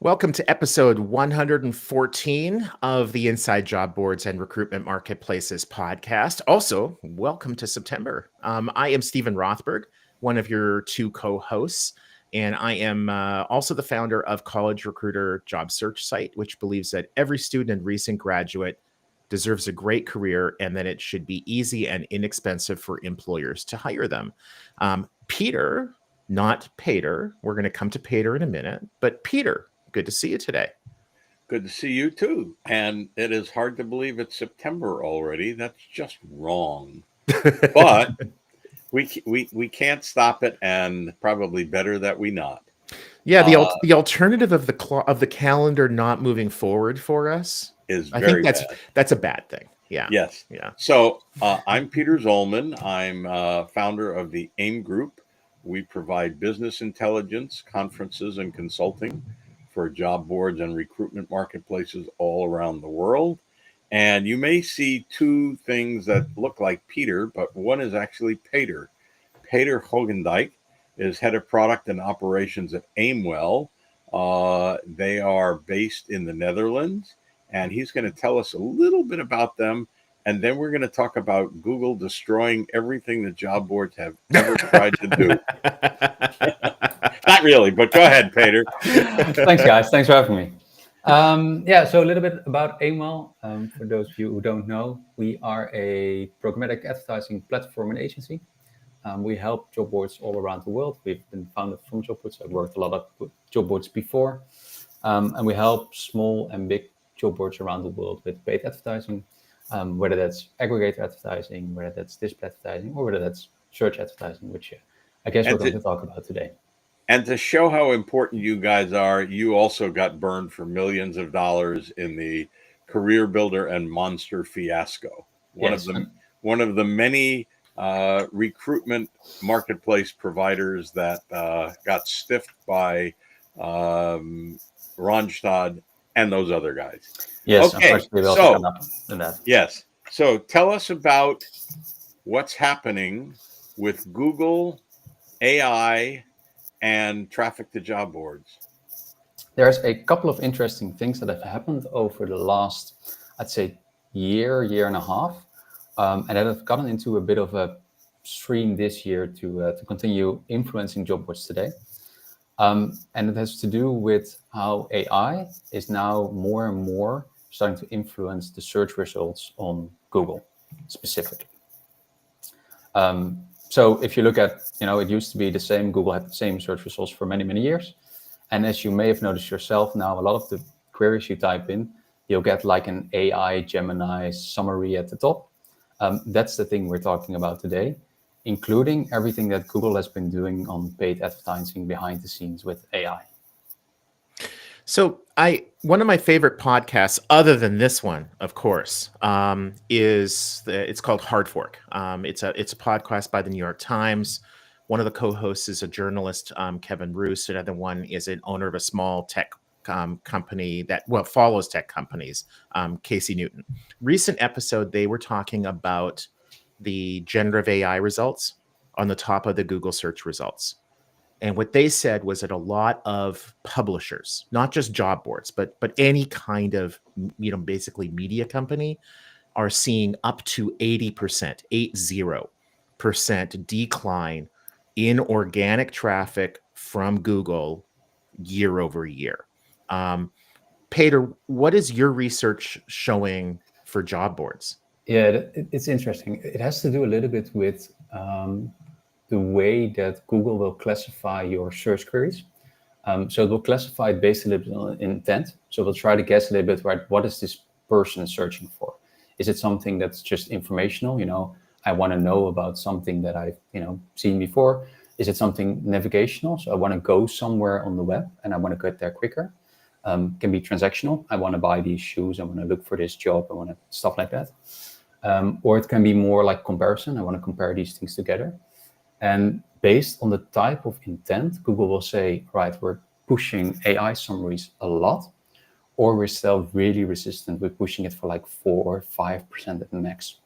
Welcome to episode 114 of the Inside Job Boards and Recruitment Marketplaces podcast. Also, welcome to September. I am Stephen Rothberg, one of your two co-hosts, and I am also the founder of College Recruiter Job Search Site, which believes that every student and recent graduate deserves a great career and that it should be easy and inexpensive for employers to hire them. Peter, not Pater. We're going to come to Pater in a minute, but Peter, good to see you today. Good to see you too. And it is hard to believe it's September already. That's just wrong. But we can't stop it, and probably better that we not. Yeah, the alternative of the calendar not moving forward for us is I very think bad. That's a bad thing. Yeah. Yes. Yeah. So I'm Peter Zollman. I'm founder of the AIM Group. We provide business intelligence, conferences, and consulting for job boards and recruitment marketplaces all around the world. And you may see two things that look like Peter, but one is actually Pater. Peter Hoogendijk is head of product and operations at Aimwel. They are based in the Netherlands, and he's going to tell us a little bit about them. And then we're going to talk about Google destroying everything that job boards have ever tried to do. Not really, but go ahead, Peter. Thanks, guys. Thanks for having me. So a little bit about Aimwel. For those of you who don't know, we are a programmatic advertising platform and agency. We help job boards all around the world. We've been founded from job boards. I've worked a lot of job boards before. And we help small and big job boards around the world with paid advertising, whether that's aggregate advertising, whether that's display advertising, or whether that's search advertising, which I guess we're going to talk about today. And to show how important you guys are, you also got burned for millions of dollars in the Career Builder and Monster fiasco. One of the many recruitment marketplace providers that got stiffed by Ronstad and those other guys. Yes, okay, Yes. So tell us about what's happening with Google, AI, and traffic to job boards. There's a couple of interesting things that have happened over the last, I'd say, year and a half, and that have gotten into a bit of a stream this year to continue influencing job boards today. And it has to do with how AI is now more and more starting to influence the search results on Google specifically. So if you look at, it used to be the same, Google had the same search results for many, many years. And as you may have noticed yourself now, a lot of the queries you type in, you'll get like an AI Gemini summary at the top. That's the thing we're talking about today, including everything that Google has been doing on paid advertising behind the scenes with AI. So one of my favorite podcasts, other than this one, of course, it's called Hard Fork. It's a podcast by the New York Times. One of the co-hosts is a journalist, Kevin Roos. Another one is an owner of a small tech company that follows tech companies, Casey Newton. Recent episode, they were talking about the generative AI results on the top of the Google search results. And what they said was that a lot of publishers, not just job boards, but any kind of, basically media company, are seeing up to 80% decline in organic traffic from Google year over year. Peter, what is your research showing for job boards? Yeah, it's interesting. It has to do a little bit with the way that Google will classify your search queries. So it will classify it based a little bit on intent. So we'll try to guess a little bit, right, what is this person searching for? Is it something that's just informational? I want to know about something that I've, seen before. Is it something navigational? So I want to go somewhere on the web and I want to get there quicker. Can be transactional. I want to buy these shoes. I want to look for this job. I want to stuff like that. Or it can be more like comparison. I want to compare these things together. And based on the type of intent, Google will say, right, we're pushing AI summaries a lot, or we're still really resistant with pushing it for like 4 or 5% at the max.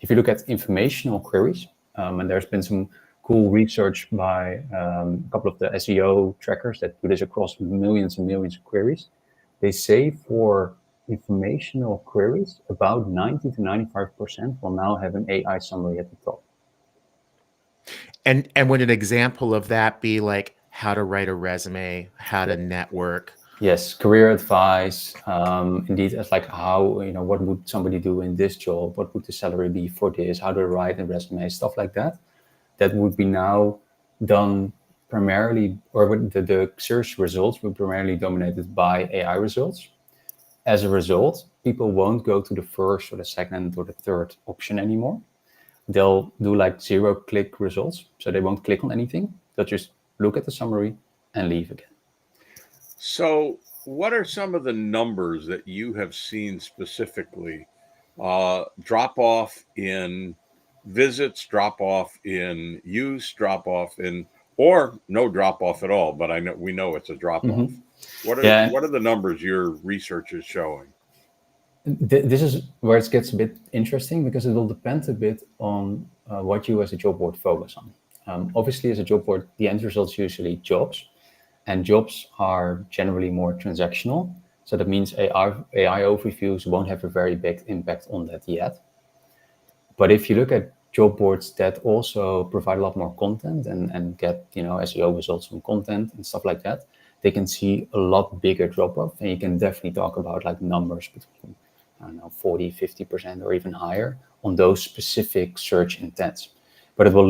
If you look at informational queries, and there's been some cool research by a couple of the SEO trackers that do this across millions and millions of queries. They say for informational queries, about 90 to 95% will now have an AI summary at the top. And would an example of that be like how to write a resume, how to network? Yes, career advice. Indeed, as like how, what would somebody do in this job? What would the salary be for this? How to write a resume, stuff like that. That would be now done primarily, or the search results were primarily dominated by AI results. As a result, people won't go to the first or the second or the third option anymore. They'll do like 0-click results. So they won't click on anything. They'll just look at the summary and leave again. So what are some of the numbers that you have seen specifically? Drop off in visits, drop off in use, drop off in, or no drop off at all, but we know it's a drop off. What are the numbers your research is showing? This is where it gets a bit interesting, because it will depend a bit on what you as a job board focus on. Obviously, as a job board, the end result is usually jobs, and jobs are generally more transactional. So that means AI overviews won't have a very big impact on that yet. But if you look at job boards that also provide a lot more content and get SEO results from content and stuff like that, they can see a lot bigger drop off, and you can definitely talk about like numbers between 40-50% or even higher on those specific search intents. But it will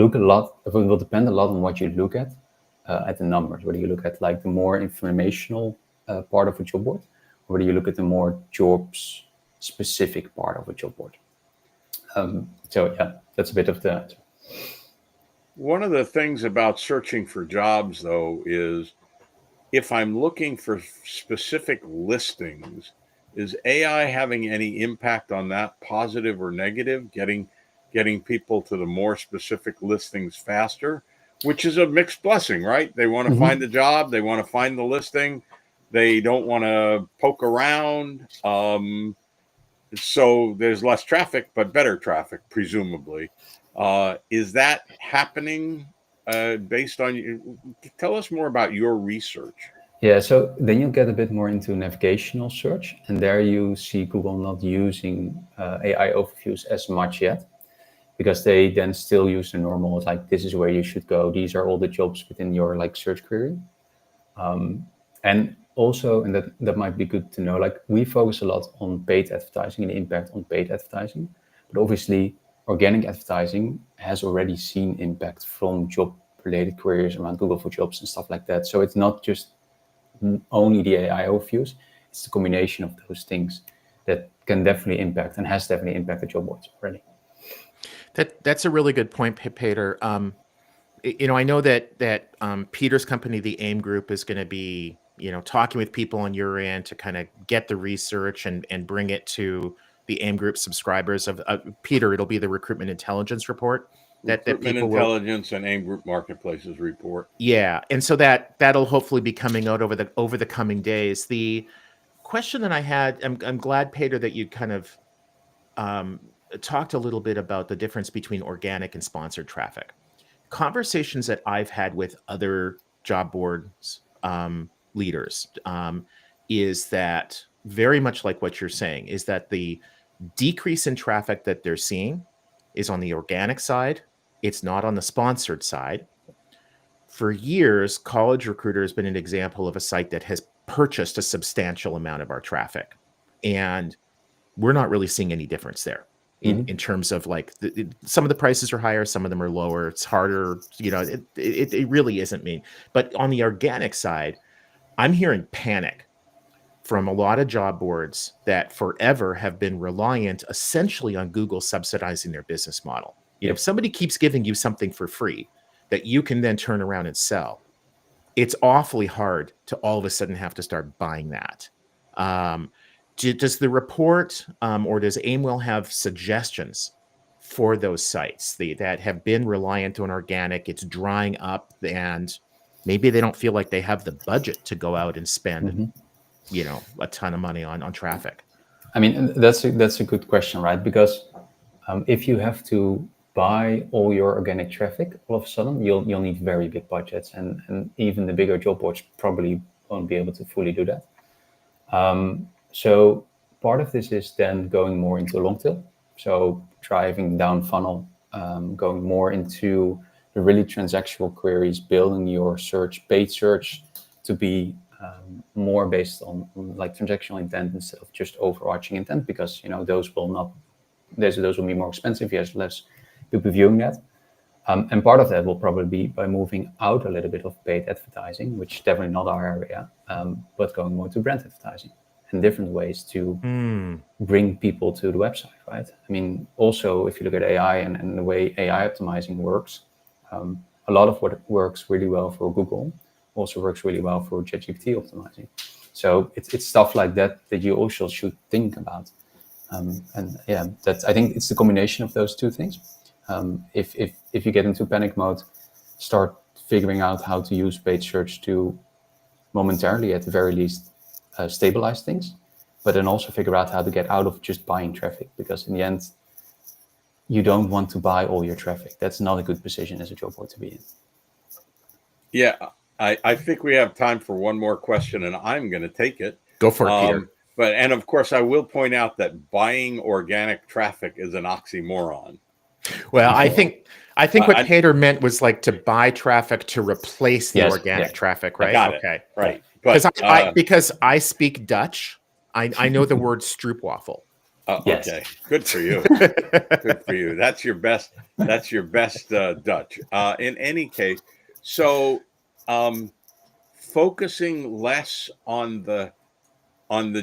depend a lot on what you look at the numbers. Whether you look at like the more informational part of a job board, or whether you look at the more jobs specific part of a job board. So yeah, that's a bit of the answer. One of the things about searching for jobs, though, is if I'm looking for specific listings, is AI having any impact on that, positive or negative, getting people to the more specific listings faster, which is a mixed blessing, right? They want to find the job, they want to find the listing, they don't want to poke around. So there's less traffic, but better traffic, presumably. Is that happening based on you? Tell us more about your research. Yeah, so then you'll get a bit more into navigational search, and there you see Google not using AI overviews as much yet, because they then still use the normal, like this is where you should go, these are all the jobs within your like search query. And also, and that might be good to know, like we focus a lot on paid advertising and the impact on paid advertising, but obviously organic advertising has already seen impact from job related queries around Google for Jobs and stuff like that. So it's not just only the AI overviews, it's the combination of those things that can definitely impact and has definitely impacted job boards already. That's a really good point, Peter. I know that Peter's company, the AIM Group, is going to be talking with people on your end to kind of get the research and bring it to the AIM Group subscribers of Peter. It'll be the Recruitment Intelligence Report that people Intelligence and AIM Group Marketplaces report. Yeah, and so that'll hopefully be coming out over the coming days. The question that I had, I'm glad, Peter, that you kind of talked a little bit about the difference between organic and sponsored traffic. Conversations that I've had with other job boards leaders is that very much like what you're saying, is that the decrease in traffic that they're seeing is on the organic side. It's not on the sponsored side. For years, College Recruiter has been an example of a site that has purchased a substantial amount of our traffic. And we're not really seeing any difference there in terms of like some of the prices are higher, some of them are lower. It's harder, it really isn't me. But on the organic side, I'm hearing panic from a lot of job boards that forever have been reliant essentially on Google subsidizing their business model. If somebody keeps giving you something for free that you can then turn around and sell, it's awfully hard to all of a sudden have to start buying that. Does the report or does Aimwel have suggestions for those sites that have been reliant on organic? It's drying up and maybe they don't feel like they have the budget to go out and spend a ton of money on traffic. I mean, that's a good question, right? Because if you have to buy all your organic traffic, all of a sudden you'll need very big budgets, and even the bigger job boards probably won't be able to fully do that. So part of this is then going more into long tail, so driving down funnel, going more into the really transactional queries, building your paid search to be more based on like transactional intent instead of just overarching intent, because those will be more expensive. Yes, less people viewing that. And part of that will probably be by moving out a little bit of paid advertising, which is definitely not our area, but going more to brand advertising and different ways to bring people to the website, right? I mean, also, if you look at AI and the way AI optimizing works, a lot of what works really well for Google also works really well for ChatGPT optimizing. So it's stuff like that you also should think about. And yeah, I think it's the combination of those two things. If you get into panic mode, start figuring out how to use paid search to momentarily, at the very least, stabilize things, but then also figure out how to get out of just buying traffic, because in the end, you don't want to buy all your traffic. That's not a good position as a job board to be in. Yeah, I think we have time for one more question, and I'm going to take it. Go for it, Peter. And of course, I will point out that buying organic traffic is an oxymoron. Well, I think what Peter meant was like to buy traffic to replace the organic traffic, right? Got it. Okay, right. Because I speak Dutch, I know the word stroopwafel. Yes. Okay, good for you. Good for you. That's your best. That's your best Dutch. In any case, so focusing less on the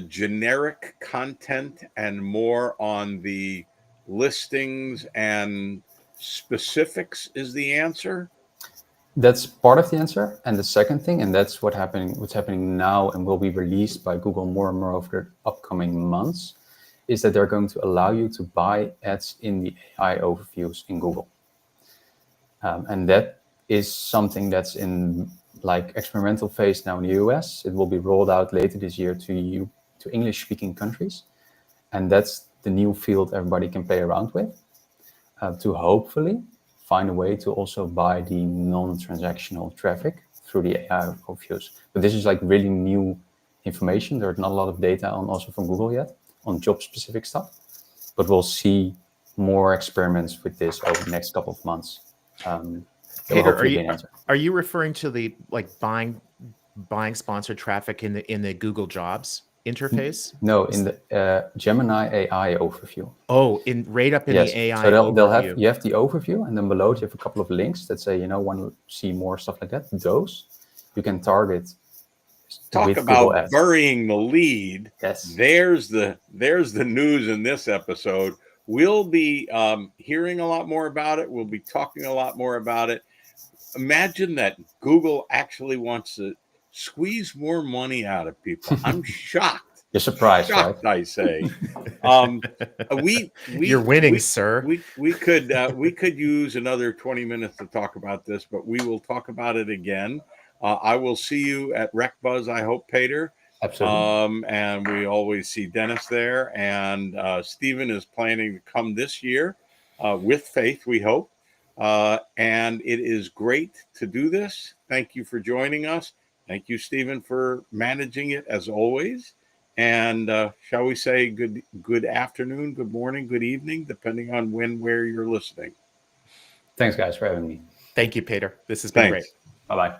generic content and more on the listings and specifics is the answer. That's part of the answer. And the second thing, and that's what's happening now and will be released by Google more and more over the upcoming months, is that they're going to allow you to buy ads in the AI overviews in Google. And that is something that's in like experimental phase now in the US. It will be rolled out later this year to English-speaking countries. And that's the new field everybody can play around with, to hopefully find a way to also buy the non-transactional traffic through the AI overviews. But this is like really new information. There's not a lot of data also from Google yet on job-specific stuff, but we'll see more experiments with this over the next couple of months. Peter, are you referring to the like buying sponsored traffic in the Google Jobs interface? No, in the Gemini AI overview. Oh, right up in the AI. So you have the overview, and then below you have a couple of links that say, want to see more stuff like that. Those you can target. Talk about burying the lead. Yes. There's the news in this episode. We'll be hearing a lot more about it. We'll be talking a lot more about it. Imagine that Google actually wants to squeeze more money out of people. I'm shocked. You're surprised, shocked, right? I say. You're winning, sir. We could use another 20 minutes to talk about this, but we will talk about it again. I will see you at RecBuzz, I hope, Peter. Absolutely. And we always see Dennis there. And Stephen is planning to come this year with faith, we hope. And it is great to do this. Thank you for joining us. Thank you, Stephen, for managing it as always. And shall we say good afternoon, good morning, good evening, depending on where you're listening. Thanks, guys, for having me. Thank you, Peter. This has been great. Bye-bye.